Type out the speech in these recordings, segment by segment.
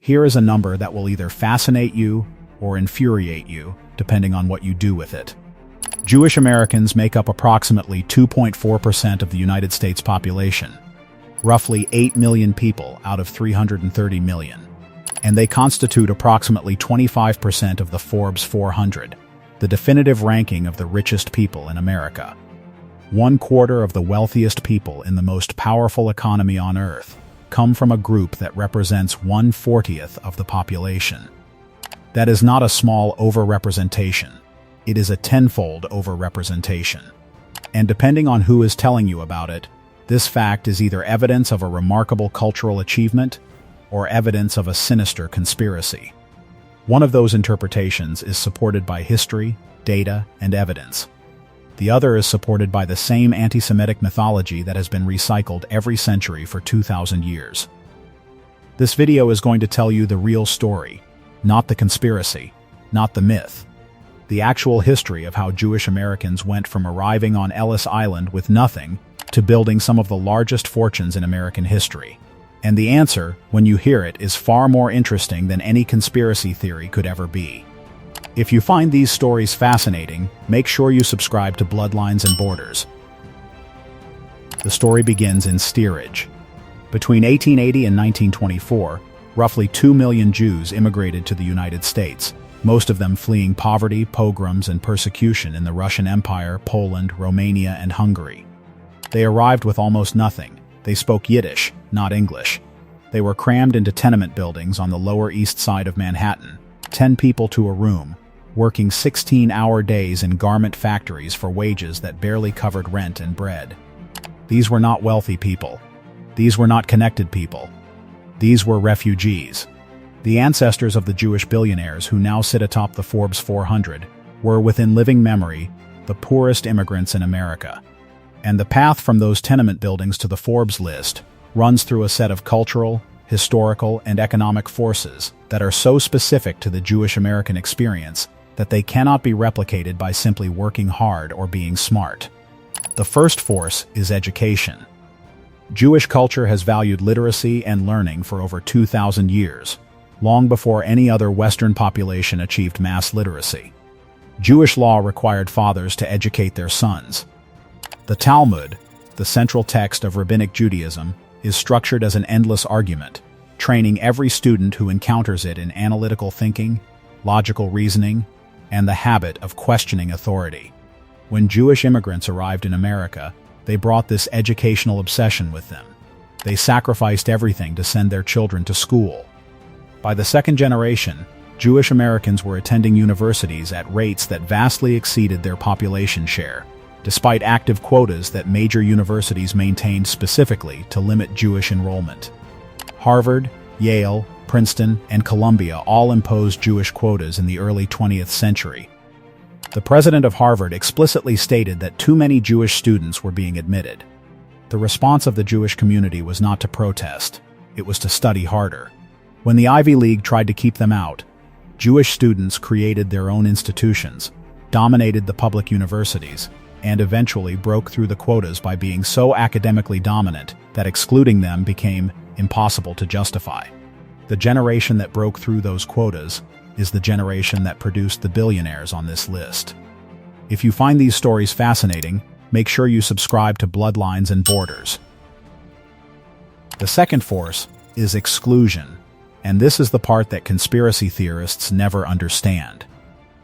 Here is a number that will either fascinate you or infuriate you, depending on what you do with it. Jewish Americans make up approximately 2.4% of the United States population, roughly 8 million people out of 330 million, and they constitute approximately 25% of the Forbes 400, the definitive ranking of the richest people in America. 1/4 of the wealthiest people in the most powerful economy on Earth come from a group that represents 1/40th of the population. That is not a small overrepresentation. It is a tenfold overrepresentation. And depending on who is telling you about it, this fact is either evidence of a remarkable cultural achievement or evidence of a sinister conspiracy. One of those interpretations is supported by history, data, and evidence. The other is supported by the same anti-Semitic mythology that has been recycled every century for 2,000 years. This video is going to tell you the real story, not the conspiracy, not the myth. The actual history of how Jewish Americans went from arriving on Ellis Island with nothing to building some of the largest fortunes in American history. And the answer, when you hear it, is far more interesting than any conspiracy theory could ever be. If you find these stories fascinating, make sure you subscribe to Bloodlines and Borders. The story begins in steerage. Between 1880 and 1924, roughly 2 million Jews immigrated to the United States, most of them fleeing poverty, pogroms, and persecution in the Russian Empire, Poland, Romania, and Hungary. They arrived with almost nothing. They spoke Yiddish, not English. They were crammed into tenement buildings on the Lower East Side of Manhattan, 10 people to a room, working 16-hour days in garment factories for wages that barely covered rent and bread. These were not wealthy people. These were not connected people. These were refugees. The ancestors of the Jewish billionaires who now sit atop the Forbes 400 were, within living memory, the poorest immigrants in America. And the path from those tenement buildings to the Forbes list runs through a set of cultural, historical, and economic forces that are so specific to the Jewish American experience that they cannot be replicated by simply working hard or being smart. The first force is education. Jewish culture has valued literacy and learning for over 2,000 years, long before any other Western population achieved mass literacy. Jewish law required fathers to educate their sons. The Talmud, the central text of Rabbinic Judaism, is structured as an endless argument, training every student who encounters it in analytical thinking, logical reasoning, and the habit of questioning authority. When Jewish immigrants arrived in America, they brought this educational obsession with them. They sacrificed everything to send their children to school. By the second generation, Jewish Americans were attending universities at rates that vastly exceeded their population share, despite active quotas that major universities maintained specifically to limit Jewish enrollment. Harvard, Yale, Princeton, and Columbia all imposed Jewish quotas in the early 20th century. The president of Harvard explicitly stated that too many Jewish students were being admitted. The response of the Jewish community was not to protest, it was to study harder. When the Ivy League tried to keep them out, Jewish students created their own institutions, dominated the public universities, and eventually broke through the quotas by being so academically dominant that excluding them became impossible to justify. The generation that broke through those quotas is the generation that produced the billionaires on this list. If you find these stories fascinating, make sure you subscribe to Bloodlines and Borders. The second force is exclusion, and this is the part that conspiracy theorists never understand.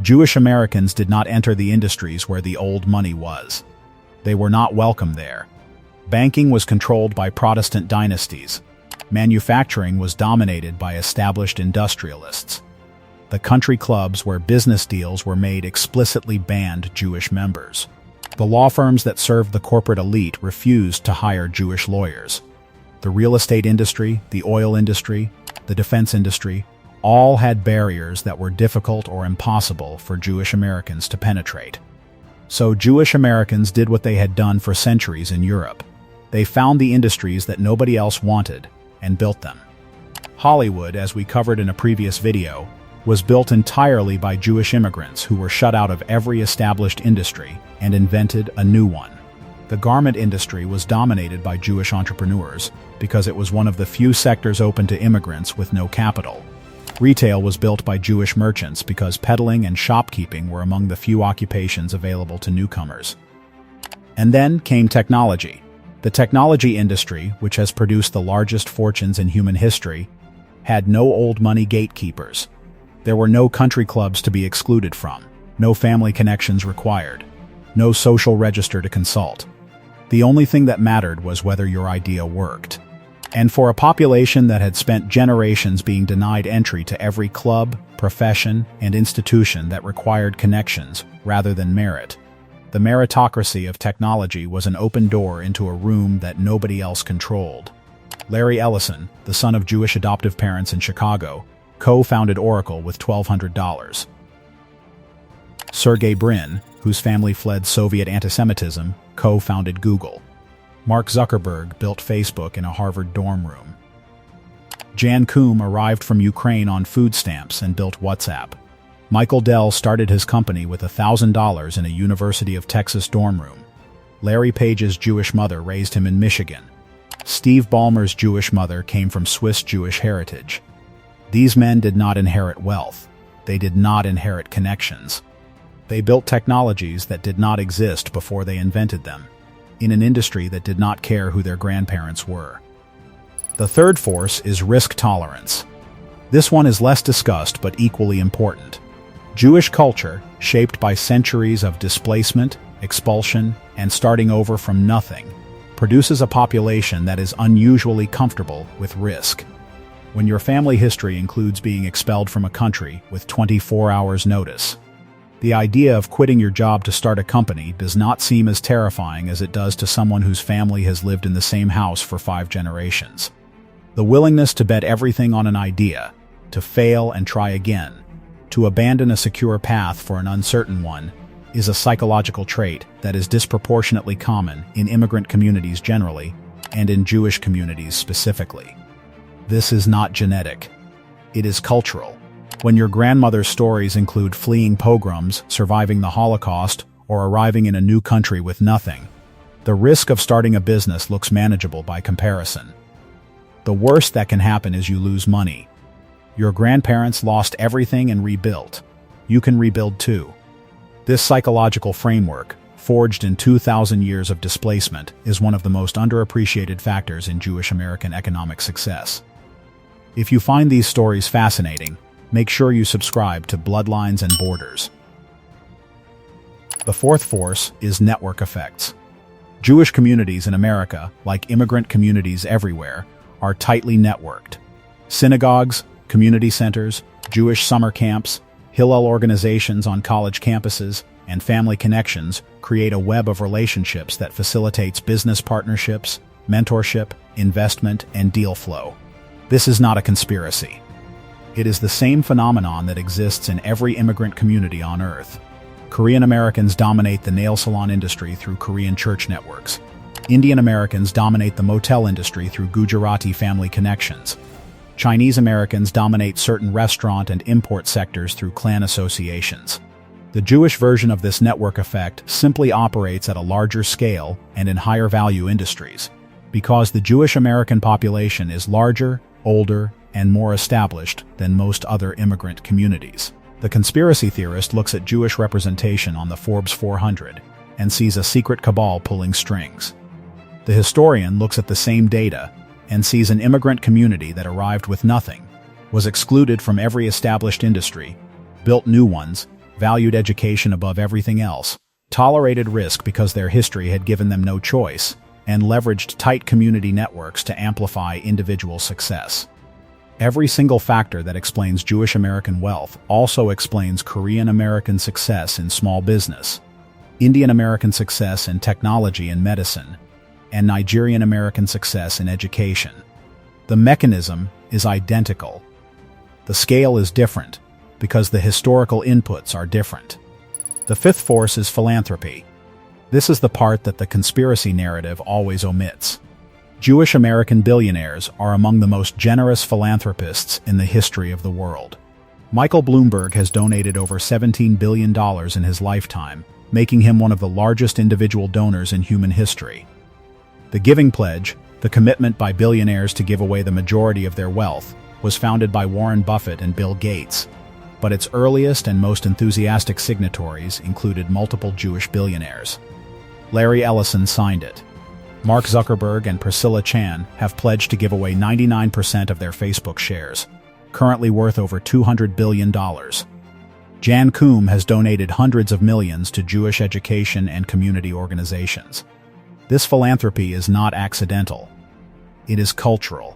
Jewish Americans did not enter the industries where the old money was. They were not welcome there. Banking was controlled by Protestant dynasties. Manufacturing was dominated by established industrialists. The country clubs where business deals were made explicitly banned Jewish members. The law firms that served the corporate elite refused to hire Jewish lawyers. The real estate industry, the oil industry, the defense industry, all had barriers that were difficult or impossible for Jewish Americans to penetrate. So Jewish Americans did what they had done for centuries in Europe. They found the industries that nobody else wanted and built them. Hollywood, as we covered in a previous video, was built entirely by Jewish immigrants who were shut out of every established industry and invented a new one. The garment industry was dominated by Jewish entrepreneurs, because it was one of the few sectors open to immigrants with no capital. Retail was built by Jewish merchants because peddling and shopkeeping were among the few occupations available to newcomers. And then came technology. The technology industry, which has produced the largest fortunes in human history, had no old money gatekeepers. There were no country clubs to be excluded from, no family connections required, no social register to consult. The only thing that mattered was whether your idea worked. And for a population that had spent generations being denied entry to every club, profession, and institution that required connections rather than merit, the meritocracy of technology was an open door into a room that nobody else controlled. Larry Ellison, the son of Jewish adoptive parents in Chicago, co-founded Oracle with $1,200. Sergey Brin, whose family fled Soviet anti-Semitism, co-founded Google. Mark Zuckerberg built Facebook in a Harvard dorm room. Jan Koum arrived from Ukraine on food stamps and built WhatsApp. Michael Dell started his company with $1,000 in a University of Texas dorm room. Larry Page's Jewish mother raised him in Michigan. Steve Ballmer's Jewish mother came from Swiss Jewish heritage. These men did not inherit wealth. They did not inherit connections. They built technologies that did not exist before they invented them, in an industry that did not care who their grandparents were. The third force is risk tolerance. This one is less discussed but equally important. Jewish culture, shaped by centuries of displacement, expulsion, and starting over from nothing, produces a population that is unusually comfortable with risk. When your family history includes being expelled from a country with 24 hours notice, the idea of quitting your job to start a company does not seem as terrifying as it does to someone whose family has lived in the same house for 5 generations. The willingness to bet everything on an idea, to fail and try again, to abandon a secure path for an uncertain one, is a psychological trait that is disproportionately common in immigrant communities generally and in Jewish communities specifically. This is not genetic. It is cultural. When your grandmother's stories include fleeing pogroms, surviving the Holocaust, or arriving in a new country with nothing, the risk of starting a business looks manageable by comparison. The worst that can happen is you lose money. Your grandparents lost everything and rebuilt. You can rebuild too. This psychological framework, forged in 2,000 years of displacement, is one of the most underappreciated factors in Jewish American economic success. If you find these stories fascinating, make sure you subscribe to Bloodlines and Borders. The fourth force is network effects. Jewish communities in America, like immigrant communities everywhere, are tightly networked. Synagogues, community centers, Jewish summer camps, Hillel organizations on college campuses, and family connections create a web of relationships that facilitates business partnerships, mentorship, investment, and deal flow. This is not a conspiracy. It is the same phenomenon that exists in every immigrant community on Earth. Korean Americans dominate the nail salon industry through Korean church networks. Indian Americans dominate the motel industry through Gujarati family connections. Chinese Americans dominate certain restaurant and import sectors through clan associations. The Jewish version of this network effect simply operates at a larger scale and in higher value industries, because the Jewish American population is larger, older, and more established than most other immigrant communities. The conspiracy theorist looks at Jewish representation on the Forbes 400 and sees a secret cabal pulling strings. The historian looks at the same data and sees an immigrant community that arrived with nothing, was excluded from every established industry, built new ones, valued education above everything else, tolerated risk because their history had given them no choice, and leveraged tight community networks to amplify individual success. Every single factor that explains Jewish American wealth also explains Korean American success in small business, Indian American success in technology and medicine, and Nigerian American success in education. The mechanism is identical. The scale is different because the historical inputs are different. The fifth force is philanthropy. This is the part that the conspiracy narrative always omits. Jewish American billionaires are among the most generous philanthropists in the history of the world. Michael Bloomberg has donated over $17 billion in his lifetime, making him one of the largest individual donors in human history. The Giving Pledge, The commitment by billionaires to give away the majority of their wealth was founded by Warren Buffett and Bill Gates, but its earliest and most enthusiastic signatories included multiple Jewish billionaires. Larry Ellison signed it. Mark Zuckerberg and Priscilla Chan have pledged to give away 99% of their Facebook shares, currently worth over $200 billion. Jan Koum has donated hundreds of millions to Jewish education and community organizations. This philanthropy is not accidental. It is cultural.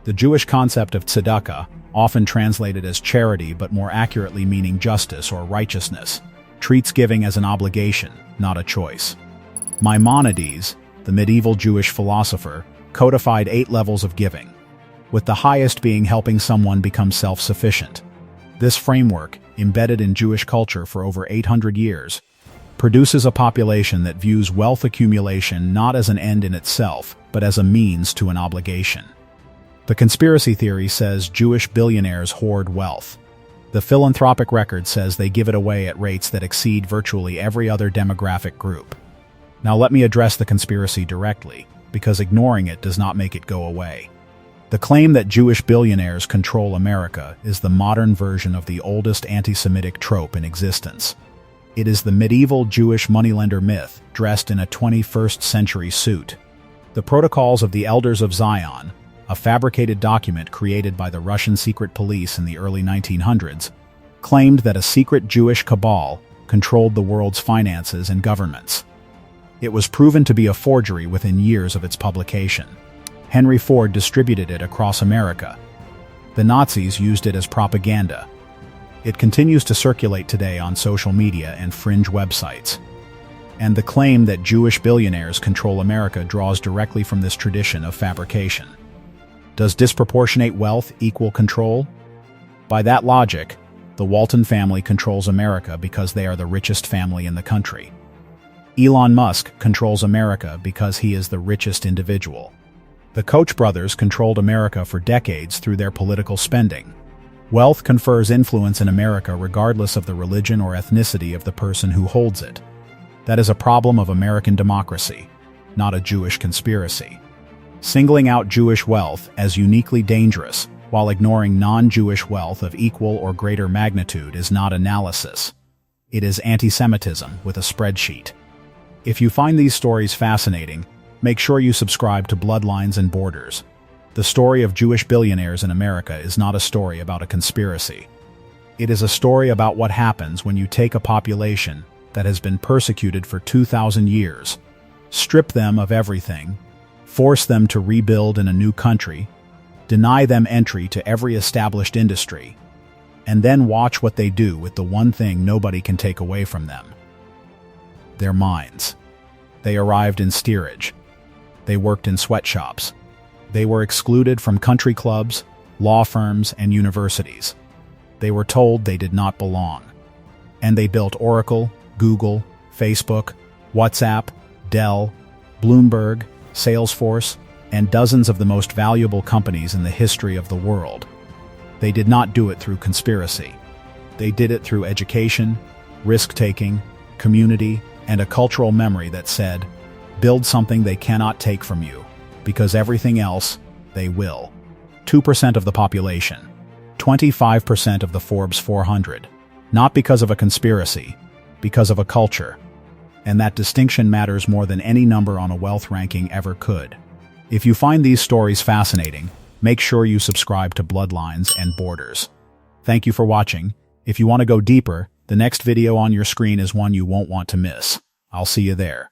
The Jewish concept of tzedakah, often translated as charity but more accurately meaning justice or righteousness, treats giving as an obligation, not a choice. Maimonides, the medieval Jewish philosopher, codified 8 levels of giving, with the highest being helping someone become self-sufficient. This framework, embedded in Jewish culture for over 800 years, produces a population that views wealth accumulation not as an end in itself, but as a means to an obligation. The conspiracy theory says Jewish billionaires hoard wealth. The philanthropic record says they give it away at rates that exceed virtually every other demographic group. Now let me address the conspiracy directly, because ignoring it does not make it go away. The claim that Jewish billionaires control America is the modern version of the oldest anti-Semitic trope in existence. It is the medieval Jewish moneylender myth dressed in a 21st century suit. The Protocols of the Elders of Zion, a fabricated document created by the Russian secret police in the early 1900s, claimed that a secret Jewish cabal controlled the world's finances and governments. It was proven to be a forgery within years of its publication. Henry Ford distributed it across America. The Nazis used it as propaganda. It continues to circulate today on social media and fringe websites. And the claim that Jewish billionaires control America draws directly from this tradition of fabrication. Does disproportionate wealth equal control? By that logic, the Walton family controls America because they are the richest family in the country. Elon Musk controls America because he is the richest individual. The Koch brothers controlled America for decades through their political spending. Wealth confers influence in America regardless of the religion or ethnicity of the person who holds it. That is a problem of American democracy, not a Jewish conspiracy. Singling out Jewish wealth as uniquely dangerous while ignoring non-Jewish wealth of equal or greater magnitude is not analysis. It is anti-Semitism with a spreadsheet. If you find these stories fascinating, make sure you subscribe to Bloodlines and Borders. The story of Jewish billionaires in America is not a story about a conspiracy. It is a story about what happens when you take a population that has been persecuted for 2,000 years, strip them of everything, force them to rebuild in a new country, deny them entry to every established industry, and then watch what they do with the one thing nobody can take away from them: their minds. They arrived in steerage. They worked in sweatshops. They were excluded from country clubs, law firms, and universities. They were told they did not belong. And they built Oracle, Google, Facebook, WhatsApp, Dell, Bloomberg, Salesforce, and dozens of the most valuable companies in the history of the world. They did not do it through conspiracy. They did it through education, risk-taking, community, and a cultural memory that said, build something they cannot take from you, because everything else, they will. 2% of the population, 25% of the Forbes 400, not because of a conspiracy, because of a culture. And that distinction matters more than any number on a wealth ranking ever could. If you find these stories fascinating, make sure you subscribe to Bloodlines and Borders. Thank you for watching. If you want to go deeper, the next video on your screen is one you won't want to miss. I'll see you there.